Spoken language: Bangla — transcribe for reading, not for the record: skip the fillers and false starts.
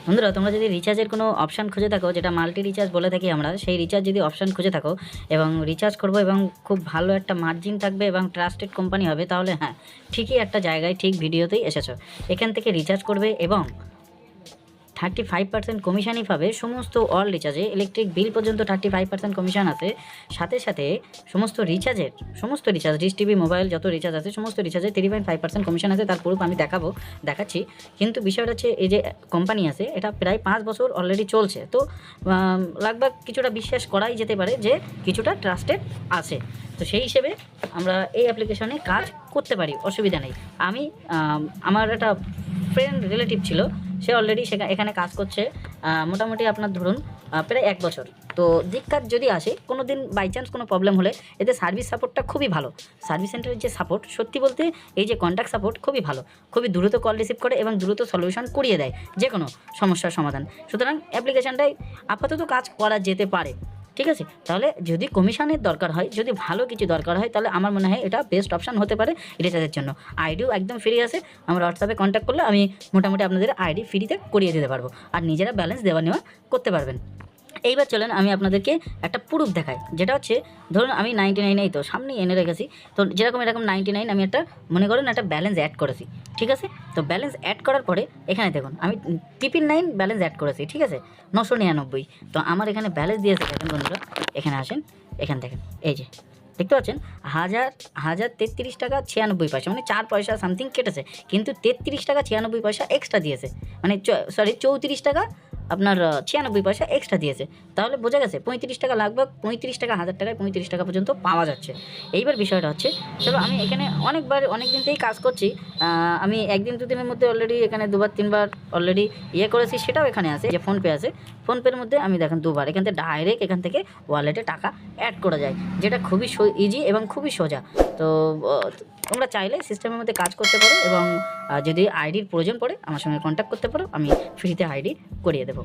বন্ধুরা, তোমরা যদি রিচার্জের কোনো অপশান খুঁজে থাকো, যেটা মাল্টি রিচার্জ বলে থাকি আমরা, সেই রিচার্জ যদি অপশান খুঁজে থাকো এবং রিচার্জ করবো এবং খুব ভালো একটা মার্জিন থাকবে এবং ট্রাস্টেড কোম্পানি হবে, তাহলে হ্যাঁ, ঠিকই একটা জায়গায় ঠিক ভিডিওতেই এসেছো। এখান থেকে রিচার্জ করবে এবং 35% কমিশনই পাবে সমস্ত অল রিচার্জে। ইলেকট্রিক বিল পর্যন্ত 35% কমিশন আছে। সাথে সাথে সমস্ত রিচার্জ ডিশ টিভি মোবাইল যত রিচার্জ আছে সমস্ত রিচার্জে 3.5% কমিশন আছে। তার প্রুফ আমি দেখাচ্ছি। কিন্তু বিষয়টা হচ্ছে, এই যে কোম্পানি আছে এটা প্রায় 5 বছর অলরেডি চলছে, তো লাগভাগ কিছুটা বিশ্বাস করাই যেতে পারে যে কিছুটা ট্রাস্টেড আছে। তো সেই হিসেবে আমরা এই অ্যাপ্লিকেশনে কাজ করতে পারি, অসুবিধা নেই। আমি আমার একটা ফ্রেন্ড রিলেটিভ ছিল, সে অলরেডি এখানে কাজ করছে মোটামুটি আপনার ধরুন প্রায় 1 বছর। তো দিক্কত যদি আসে কোনো দিন বাই চান্স কোনো প্রবলেম হলে, এতে সার্ভিস সাপোর্টটা খুবই ভালো। সার্ভিস সেন্টারের যে সাপোর্ট, সত্যি বলতে এই যে কন্ট্যাক্ট সাপোর্ট খুবই ভালো, খুবই দ্রুত কল রিসিভ করে এবং দ্রুত সলিউশন করিয়ে দেয় যে কোনো সমস্যার সমাধান। সুতরাং অ্যাপ্লিকেশানটাই আপাতত কাজ করা যেতে পারে। ঠিক আছে, তাহলে যদি কমিশনের দরকার হয়, যদি ভালো কিছু দরকার হয়, তাহলে আমার মনে হয় এটা বেস্ট অপশান হতে পারে রিচার্জের জন্য। আইডিও একদম ফ্রি আছে, আমরা হোয়াটসঅ্যাপে কন্ট্যাক্ট করলে আমি মোটামুটি আপনাদের আইডি ফ্রিতে করিয়ে দিতে পারবো, আর নিজেরা ব্যালেন্স দেওয়া নেওয়া করতে পারবেন। এইবার চলেন আমি আপনাদেরকে একটা প্রুফ দেখাই, যেটা হচ্ছে ধরুন আমি 99 তো সামনেই এনে রেখেছি। তো যেরকম এরকম 99 আমি একটা মনে করুন একটা ব্যালেন্স অ্যাড করেছি, ঠিক আছে। তো ব্যালেন্স অ্যাড করার পরে এখানে দেখুন আমি 999 ব্যালেন্স অ্যাড করেছি, ঠিক আছে, 999। তো আমার এখানে ব্যালেন্স দিয়েছে, দেখেন বন্ধুরা, এখানে আসেন, এখানে দেখেন, এই যে দেখতে পাচ্ছেন 1033 টাকা 96 পয়সা, মানে 4 পয়সা সামথিং কেটেছে, কিন্তু 33 টাকা 96 পয়সা এক্সট্রা দিয়েছে, মানে 34 টাকা আপনার 96 পয়সা এক্সট্রা দিয়েছে। তাহলে বোঝা গেছে 35 টাকা লাগবে, 35 টাকা 1000 টাকায় 35 টাকা পর্যন্ত পাওয়া যাচ্ছে। এইবার বিষয়টা হচ্ছে, চলো আমি এখানে অনেক দিন থেকেই কাজ করছি, আমি 1 দিন 2 দিনের মধ্যে অলরেডি এখানে 2বার 3বার অলরেডি করেছি, সেটাও এখানে আছে, যে ফোনপে আছে, ফোনপের মধ্যে আমি দেখেন 2বার এখান থেকে ডাইরেক্ট এখান থেকে ওয়ালেটে টাকা অ্যাড করা যায়, যেটা খুবই ইজি এবং খুবই সোজা। তো তোমরা চাইলে সিস্টেমের মধ্যে কাজ করতে পারো এবং যদি আইডির প্রয়োজন পড়ে আমার সঙ্গে কন্ট্যাক্ট করতে পারো, আমি ফ্রিতে আইডি করিয়ে দেবো।